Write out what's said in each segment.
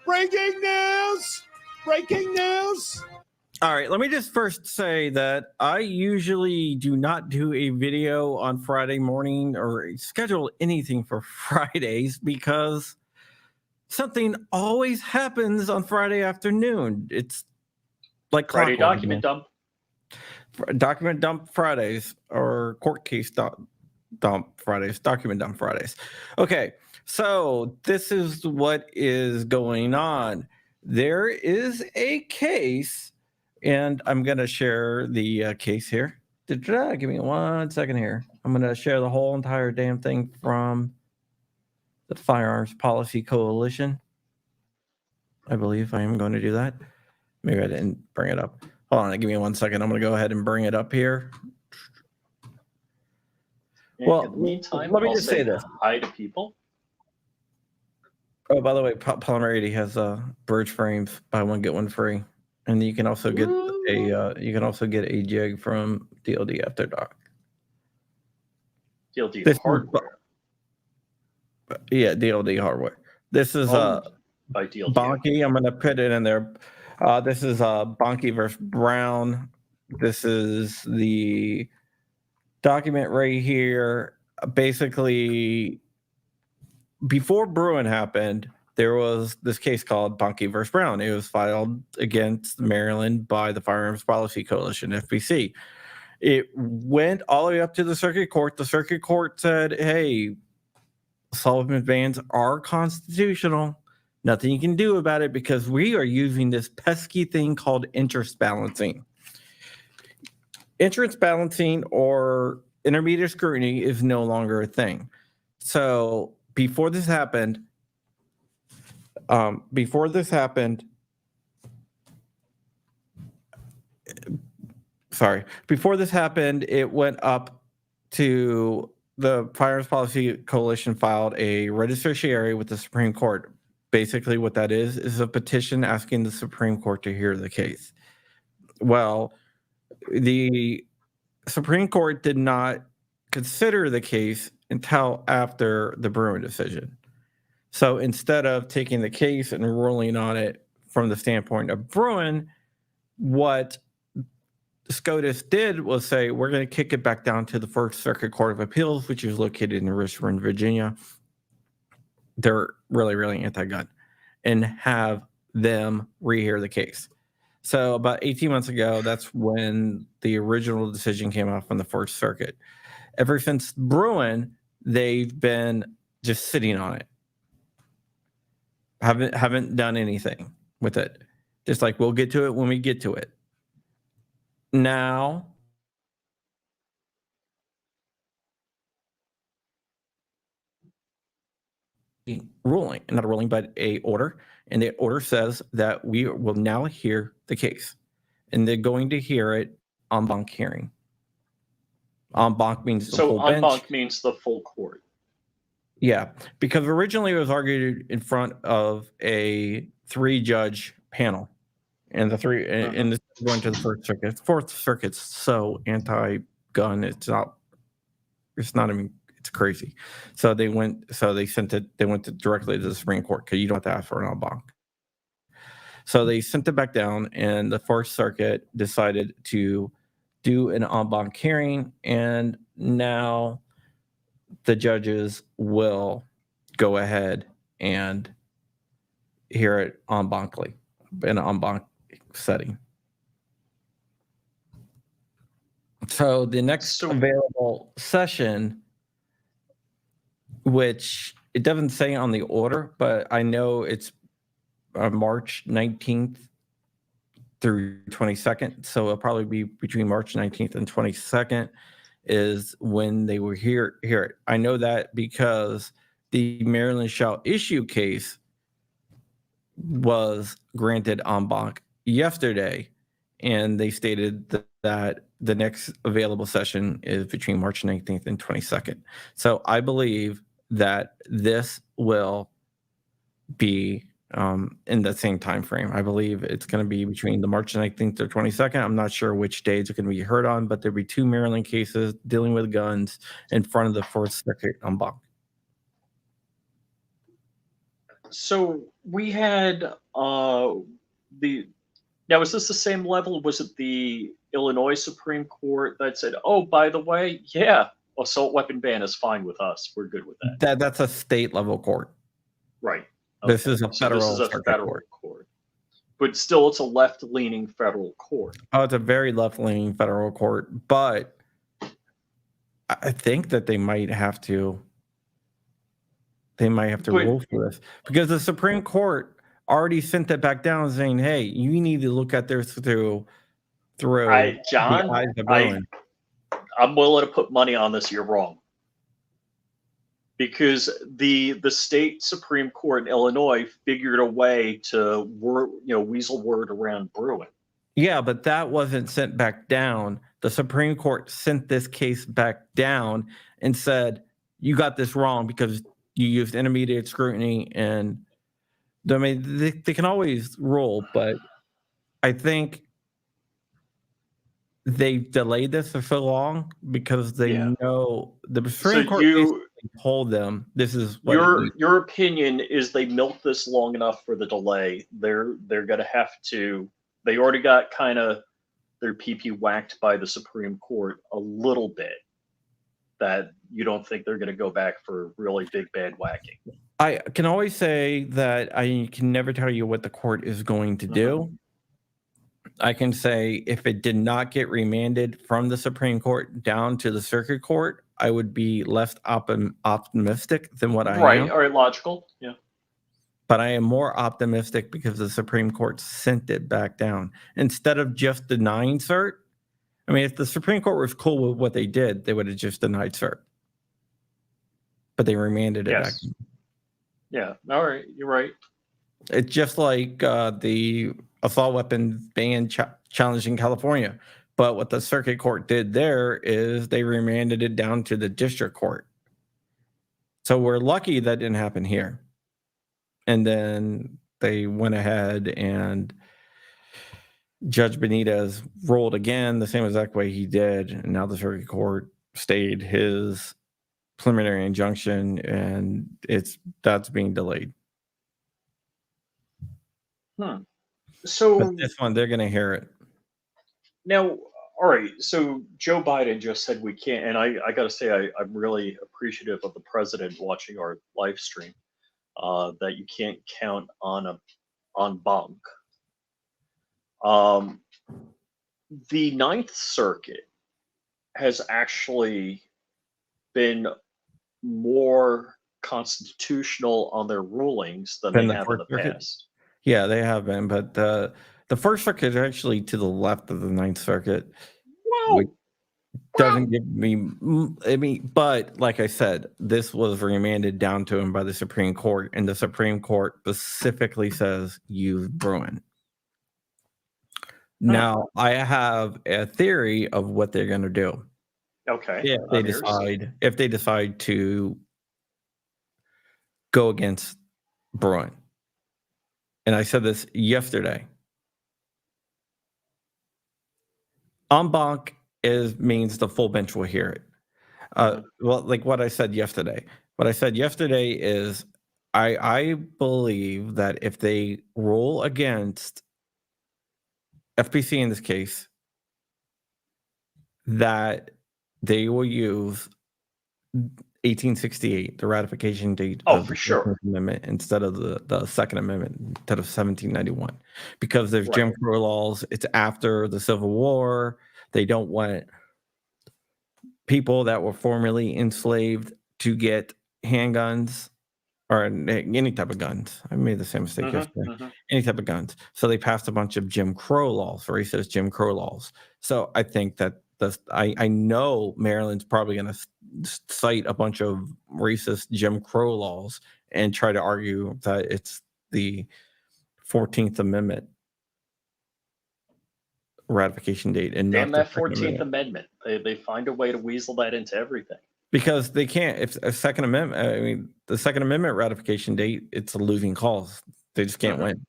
Breaking news! Breaking news! All right, let me just first say that I usually do not do a video on Friday morning or schedule anything for Fridays because something always happens on Friday afternoon. It's like Friday clockwork. document dump. Document dump Fridays or court case dump Fridays, document dump Fridays. Okay, so this is what is going on. There is a case, and I'm going to share the case here. Give me 1 second here. I'm going to share the whole entire damn thing from the Firearms Policy Coalition. I believe I am going to do that. Maybe I didn't bring it up. Hold on, give me 1 second. I'm going to go ahead and bring it up here. Well, in the meantime, let me just say this. Hi to people. Oh, by the way, Polymerity has birch frames, buy one get one free, and you can also get a jig from DLD After Dark. DLD hardware. Yeah, DLD hardware. This is by DLD. Banc. I'm going to put it in there. This is Banc versus Brown. This is the document right here. Basically, before Bruin happened, there was this case called Banc versus Brown. It was filed against Maryland by the Firearms Policy Coalition, FPC. It went all the way up to the circuit court. The circuit court said, hey, assault bans are constitutional. Nothing you can do about it because we are using this pesky thing called interest balancing. Interest balancing or intermediate scrutiny is no longer a thing. So before this happened, it went up to the Firearms Policy Coalition filed a writ of certiorari with the Supreme Court. Basically, what that is a petition asking the Supreme Court to hear the case. Well, the Supreme Court did not consider the case until after the Bruin decision. So instead of taking the case and ruling on it from the standpoint of Bruin, what SCOTUS did was say, we're going to kick it back down to the First Circuit Court of Appeals, which is located in Richmond, Virginia. They're really, really anti-gun, and have them rehear the case. So about 18 months ago, that's when the original decision came out from the First Circuit. Ever since Bruin, they've been just sitting on it. Haven't done anything with it. Just like, we'll get to it when we get to it. Now, ruling, not a ruling, but a order. And the order says that we will now hear the case. And they're going to hear it en banc hearing. En banc means the full bench. So en banc means the full court. Yeah, because originally it was argued in front of a 3-judge panel. And the three, and this is going to the First Circuit. Fourth Circuit's so anti-gun, it's not it's crazy. So they went directly to the Supreme Court because you don't have to ask for an en banc. So they sent it back down, and the Fourth Circuit decided to do an en banc hearing, and now the judges will go ahead and hear it en bancly, in an en banc setting. So the next available session, which it doesn't say on the order, but I know it's March 19th through 22nd. So it'll probably be between March 19th and 22nd is when they will hear it. I know that because the Maryland shall issue case was granted en banc yesterday, and they stated that the next available session is between March 19th and 22nd. So I believe that this will be in the same time frame. I believe it's going to be between the March 19th or 22nd. I'm not sure which days it's going to be heard on, but there'll be 2 Maryland cases dealing with guns in front of the Fourth Circuit en banc. So we had the now is this the same level? Was it the Illinois Supreme Court that said, "Oh, by the way, yeah, assault weapon ban is fine with us. We're good with that." That's a state level court. Right. This Okay. is a So this is federal a circuit federal court. court, but still, it's a left-leaning federal court. Oh, it's a very left-leaning federal court, but I think that they might have to But rule for this because the Supreme Court already sent that back down saying, "Hey, you need to look at this through the John, eyes of Bruin." I'm willing to put money on this. You're wrong. Because the state Supreme Court in Illinois figured a way to weasel word around Bruin. Yeah, but that wasn't sent back down. The Supreme Court sent this case back down and said, "You got this wrong because you used intermediate scrutiny." And I mean, they can always rule, but I think they've delayed this for so long because they know the Supreme Court basically told them this is what your opinion is. They milked this long enough for the delay. They're going to have to. They already got kind of their pee whacked by the Supreme Court a little bit. That you don't think they're going to go back for really big bad whacking. I can always say that I can never tell you what the court is going to do. I can say if it did not get remanded from the Supreme Court down to the circuit court, I would be less optimistic than what I am. Right, all right, logical, yeah. But I am more optimistic because the Supreme Court sent it back down. Instead of just denying cert, I mean, if the Supreme Court was cool with what they did, they would have just denied cert. But they remanded it back. Yeah, all right, you're right. It's just like the assault weapon ban challenged in California. But what the circuit court did there is they remanded it down to the district court. So we're lucky that didn't happen here. And then they went ahead and Judge Benitez ruled again the same exact way he did. And now the circuit court stayed his preliminary injunction and that's being delayed. So but this one, they're going to hear it. Now, all right. So Joe Biden just said we can't, and I got to say I'm really appreciative of the president watching our live stream. That you can't count on Banc. The Ninth Circuit has actually been more constitutional on their rulings than they have in the past. Yeah, they have been, but the First Circuit is actually to the left of the Ninth Circuit. Which doesn't give me, I mean, but like I said, this was remanded down to him by the Supreme Court, and the Supreme Court specifically says use Bruin. Now, I have a theory of what they're going to do. Okay. If they decide to go against Bruin. And I said this yesterday. En banc means the full bench will hear it. Well, like what I said yesterday. What I said yesterday is I believe that if they rule against FPC in this case, that they will use 1868, the ratification date of the 14th Amendment, instead of the Second Amendment, instead of 1791, because there's Jim Crow laws. It's after the Civil War. They don't want people that were formerly enslaved to get handguns or any type of guns. I made the same mistake yesterday. Any type of guns. So they passed a bunch of Jim Crow laws, racist Jim Crow laws. So I think that I know Maryland's probably going to cite a bunch of racist Jim Crow laws and try to argue that it's the 14th Amendment ratification date. And damn that 14th Amendment. They find a way to weasel that into everything. Because they can't. If a Second Amendment, I mean, the Second Amendment ratification date, it's a losing cause. They just can't win.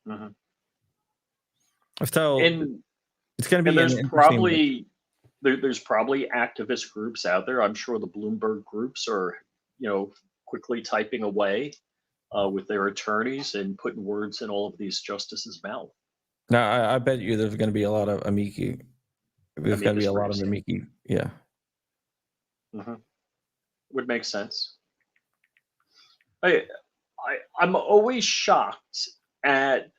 So it's going to be. There's probably activist groups out there. I'm sure the Bloomberg groups are, quickly typing away with their attorneys and putting words in all of these justices' mouth. Now, I bet you there's going to be a lot of amici. There's going to be Amicus a lot of briefs. amici. Yeah. Would make sense. I'm always shocked at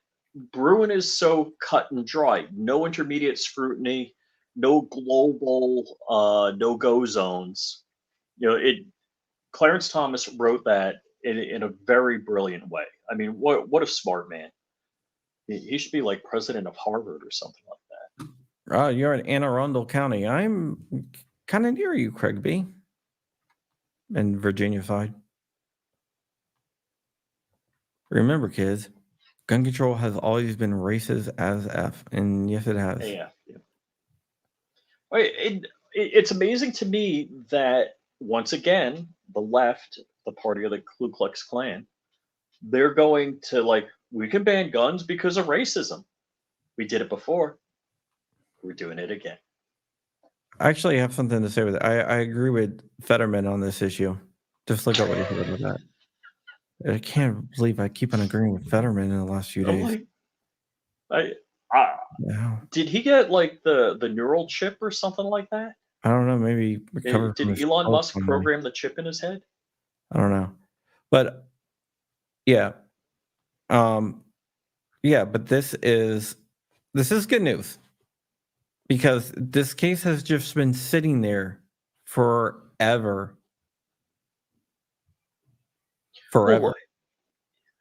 Bruin is so cut and dry. No intermediate scrutiny, no global no-go zones. Clarence Thomas wrote that in a very brilliant way. I mean, what a smart man. He should be like president of Harvard or something like that. You're in Anne Arundel County. I'm kind of near you, Craig B. In Virginia side. Remember, kids, gun control has always been racist as F, and yes, it has. Yeah. It's amazing to me that once again, the left, the party of the Ku Klux Klan, they're going to we can ban guns because of racism. We did it before. We're doing it again. I actually have something to say with it. I agree with Fetterman on this issue. Just look up what he said about that. I can't believe I keep on agreeing with Fetterman in the last few days. Did he get the neural chip or something like that? I don't know. Maybe recover. Did Elon Musk program the chip in his head? I don't know, but yeah, but this is good news because this case has just been sitting there forever. Well,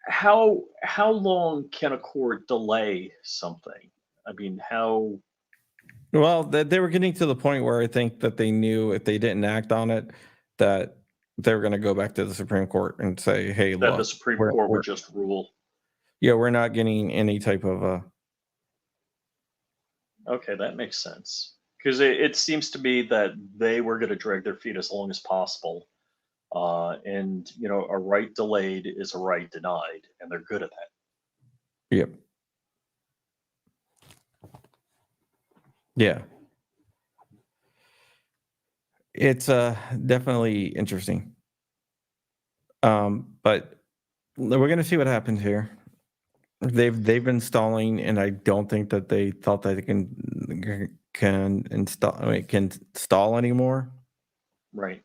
how long can a court delay something? I mean, how? Well, they were getting to the point where I think that they knew if they didn't act on it, that they were going to go back to the Supreme Court and say, "Hey, that look, the Supreme Court would just rule." Yeah, we're not getting any type of. Okay, that makes sense because it seems to me that they were going to drag their feet as long as possible. And a right delayed is a right denied, and they're good at that. Yep. Yeah. It's definitely interesting. But we're gonna see what happens here. They've been stalling, and I don't think that they thought that they can stall anymore. Right.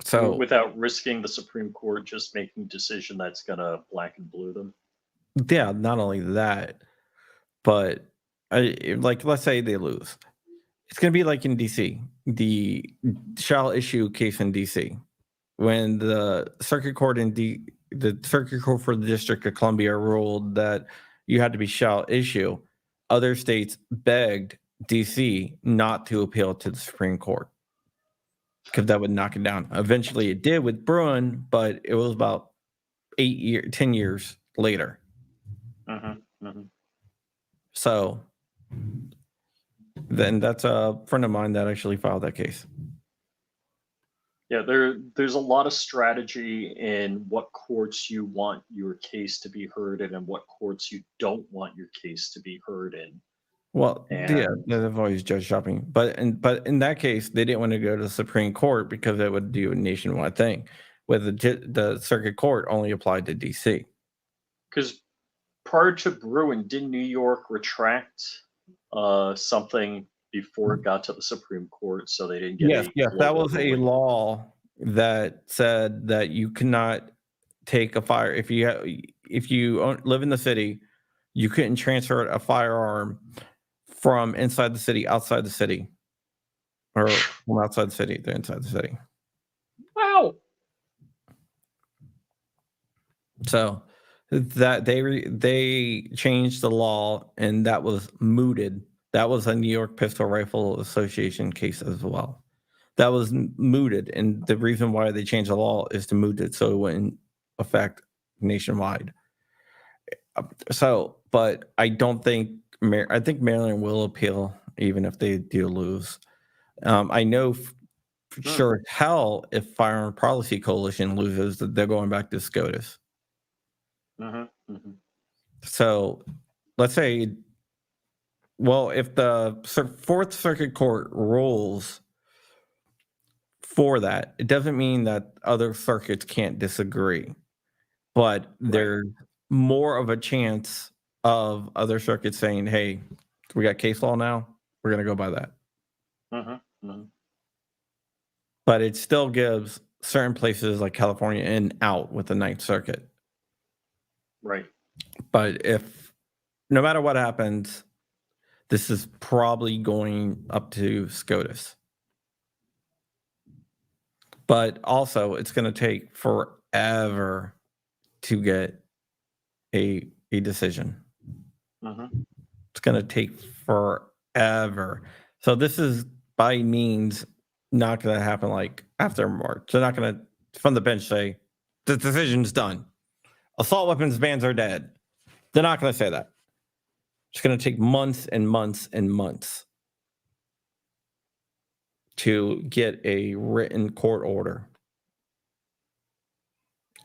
So without risking the Supreme Court just making a decision that's gonna black and blue them. Yeah, not only that, but let's say they lose. It's going to be like in DC, the shall issue case in DC, when the circuit court for the District of Columbia ruled that you had to be shall issue. Other states begged DC not to appeal to the Supreme Court because that would knock it down. Eventually, it did with Bruin, but it was about 10 years later. So then that's a friend of mine that actually filed that case. Yeah, there's a lot of strategy in what courts you want your case to be heard in and what courts you don't want your case to be heard in. Well, yeah, they've always judge shopping, but in that case, they didn't want to go to the Supreme Court because it would do a nationwide thing. With the circuit court only applied to DC. Because prior to Bruin, didn't New York retract something before it got to the Supreme Court, so they didn't get Yes, that was a law that said that you cannot take a fire if you live in the city, you couldn't transfer a firearm from inside the city outside the city, or from outside the city to inside the city. Wow. So that they changed the law, and that was mooted. That was a New York Pistol Rifle Association case as well. That was mooted, and the reason why they changed the law is to moot it so it wouldn't affect nationwide. So, but I don't think I think Maryland will appeal even if they do lose. I know sure hell if Firearm Policy Coalition loses, that they're going back to SCOTUS. So let's say, well, if the Fourth Circuit Court rules for that, it doesn't mean that other circuits can't disagree. but there's more of a chance of other circuits saying, "Hey, we got case law now. We're going to go by that." But it still gives certain places like California an out with the Ninth Circuit. Right. But if no matter what happens, this is probably going up to SCOTUS. But also, it's going to take forever to get a decision. It's going to take forever. So this is by means not going to happen like after March. They're not going to, from the bench, say the decision's done. Assault weapons bans are dead. They're not going to say that. It's going to take months and months and months to get a written court order.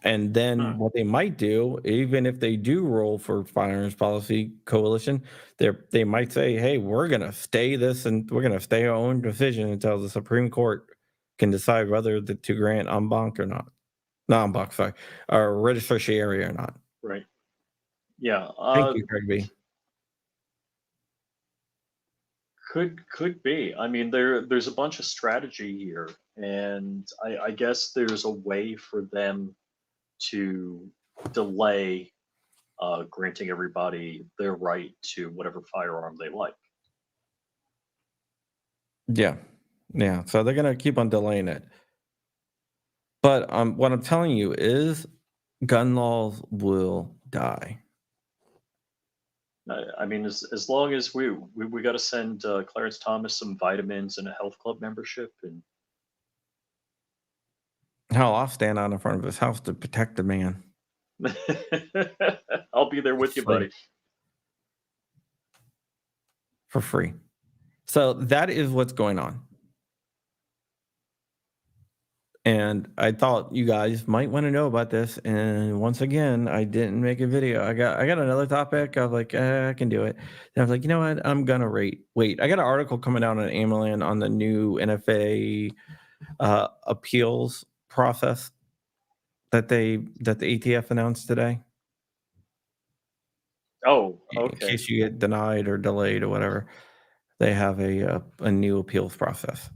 And then what they might do, even if they do rule for Firearms Policy Coalition, they might say, "Hey, we're going to stay this and we're going to stay our own decision until the Supreme Court can decide whether to grant en banc or not. Not en banc, sorry, or writ of certiorari or not." Right. Yeah. Thank you, Craig B. Could be. I mean, there's a bunch of strategy here, and I guess there's a way for them to delay granting everybody their right to whatever firearm they like. Yeah. So they're gonna keep on delaying it. But what I'm telling you is, gun laws will die. I mean, as long as we got to send Clarence Thomas some vitamins and a health club membership, and Hell, I'll stand out in front of his house to protect the man. I'll be there with you, buddy. For free. So that is what's going on. And I thought you guys might want to know about this. And once again, I didn't make a video. I got another topic. I was like, I can do it. And I was like, you know what? I'm gonna wait. I got an article coming out on AMLAN on the new NFA appeals process that the ATF announced today. Oh, okay. In case you get denied or delayed or whatever, they have a new appeals process.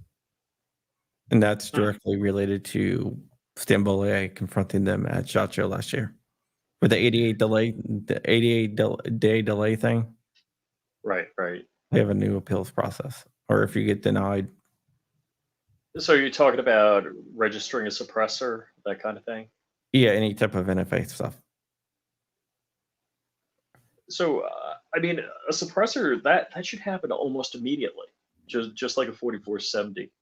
And that's directly related to Stambolier confronting them at SHOT Show last year with the 88 day delay thing. Right. They have a new appeals process. Or if you get denied. So you're talking about registering a suppressor, that kind of thing? Yeah, any type of NFA stuff. So, I mean, a suppressor, that should happen almost immediately, just like a 4470.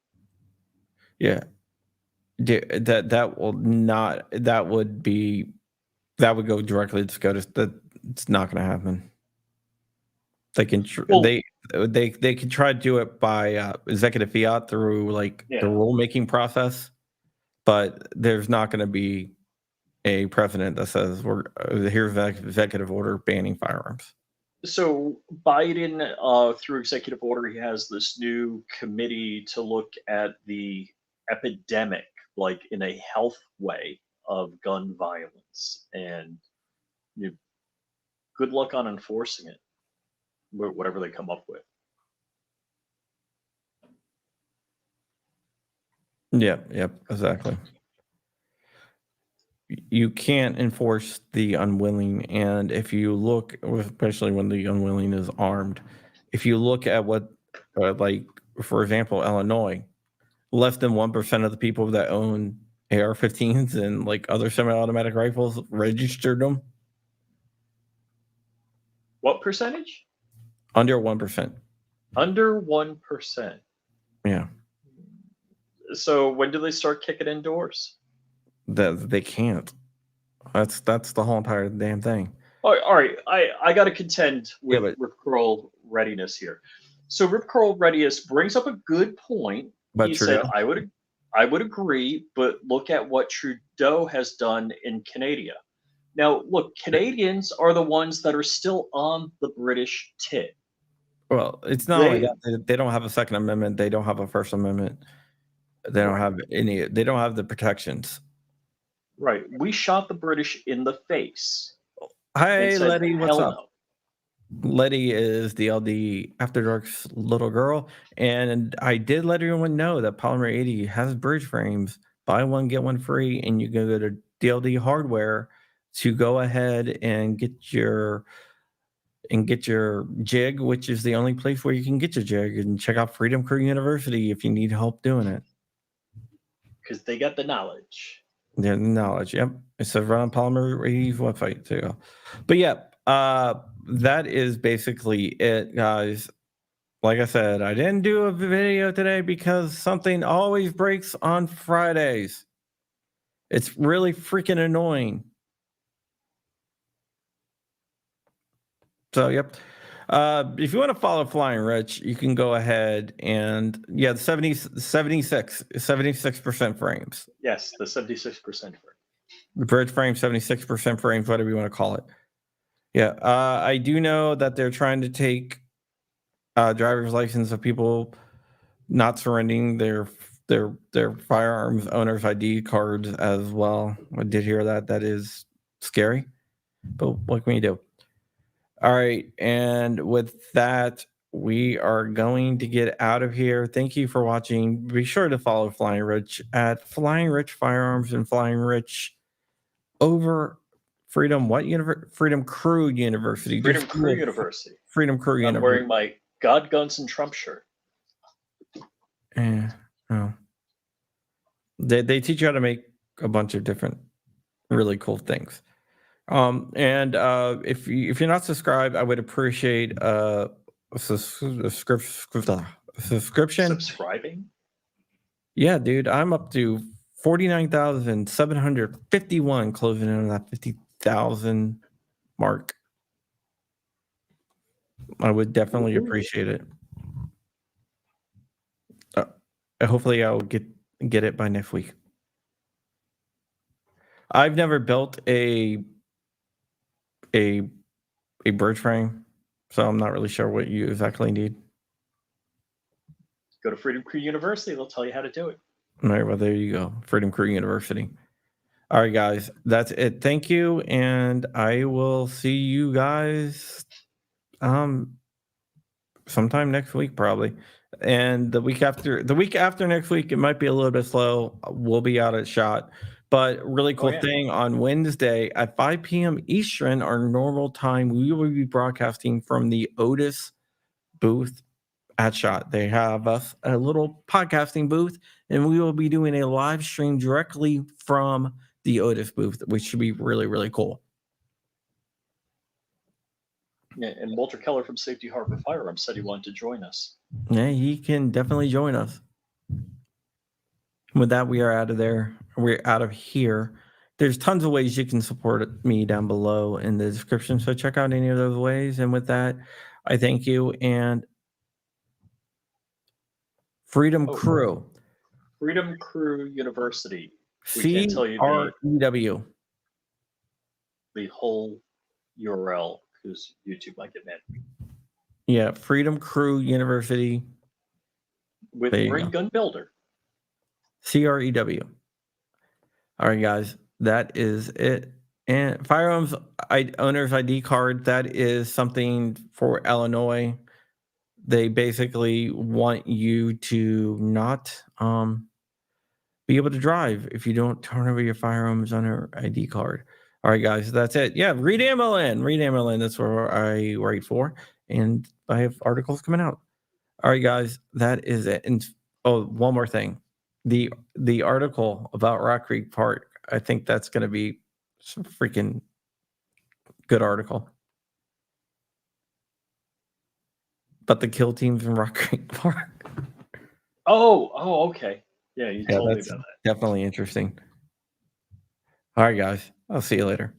Yeah. That would go directly to SCOTUS. It's not going to happen. They can they can try to do it by executive fiat through the rulemaking process, but there's not going to be a precedent that says here's an executive order banning firearms. So Biden, through executive order, he has this new committee to look at the epidemic, like in a health way, of gun violence, and good luck on enforcing it, whatever they come up with. Yep, exactly. You can't enforce the unwilling, and if you look, especially when the unwilling is armed, if you look at what, for example, Illinois, less than 1% of the people that own AR-15s and other semi-automatic rifles registered them. What percentage? Under 1%. Under 1%. Yeah. So when do they start kicking indoors? They can't. That's the whole entire damn thing. All right. I got to contend with Rip Curl readiness here. So Rip Curl readiness brings up a good point. He said, I would agree, but look at what Trudeau has done in Canada. Now, look, Canadians are the ones that are still on the British tit. Well, it's not only that. They don't have a Second Amendment. They don't have a First Amendment. They don't have any. They don't have the protections. Right. We shot the British in the face. Hi, And said, Letty. What's hell up? no. Letty is the LD After Dark's little girl, and I did let everyone know that Polymer 80 has bridge frames. Buy one, get one free, and you can go to DLD Hardware to go ahead and get your jig, which is the only place where you can get your jig, and check out Freedom Crew University if you need help doing it. Because they got the knowledge. The knowledge, yep. It's a run on Polymer 80's website too. But yeah, that is basically it, guys. Like I said, I didn't do a video today because something always breaks on Fridays. It's really freaking annoying. So, yep. If you want to follow Flying Rich, you can go ahead and, yeah, 76% frames. Yes, the 76% frame. The bridge frame, 76% frames, whatever you want to call it. Yeah. I do know that they're trying to take driver's license of people not surrendering their firearms owner's ID cards as well. I did hear that. That is scary, but what can we do? All right, and with that, we are going to get out of here. Thank you for watching. Be sure to follow Flying Rich at Flying Rich Firearms and Flying Rich over Freedom Crew University. Freedom Crew University. Freedom Crew I'm University. wearing my God, Guns, and Trump shirt. Oh. They teach you how to make a bunch of different really cool things. And if you're not subscribed, I would appreciate a subscription. Subscribing? Yeah, dude, I'm up to 49,751, closing in on that 50,000 mark. I would definitely appreciate it. Hopefully, I'll get it by next week. I've never built a bridge frame, so I'm not really sure what you exactly need. Go to Freedom Crew University. They'll tell you how to do it. All right, well, there you go. Freedom Crew University. All right, guys, that's it. Thank you, and I will see you guys sometime next week, probably. And the week after next week, it might be a little bit slow. We'll be out at SHOT. But really cool thing, on Wednesday at 5 p.m. Eastern, our normal time, we will be broadcasting from the Otis booth at SHOT. They have us a little podcasting booth, and we will be doing a live stream directly from the Otis booth, which should be really, really cool. Yeah, and Walter Keller from Safety Harbor Firearms said he wanted to join us. Yeah, he can definitely join us. With that, we are out of there. We're out of here. There's tons of ways you can support me down below in the description, so check out any of those ways. And with that, I thank you. And Freedom Crew. Freedom Crew University. We can't tell you the whole URL because YouTube might get mad. Yeah, Freedom Crew University. With Ring Gun Builder. CREW. All right, guys, that is it. And Firearms owner's ID card, that is something for Illinois. They basically want you to not be able to drive if you don't turn over your firearms owner ID card. All right, guys, that's it. Yeah, read AmmoLand. That's where I write for, and I have articles coming out. All right, guys, that is it. And one more thing. The article about Rock Creek Park, I think that's going to be some freaking good article. But the kill teams in Rock Creek Park. Oh, okay. Yeah, you told me about that. Definitely interesting. All right, guys. I'll see you later.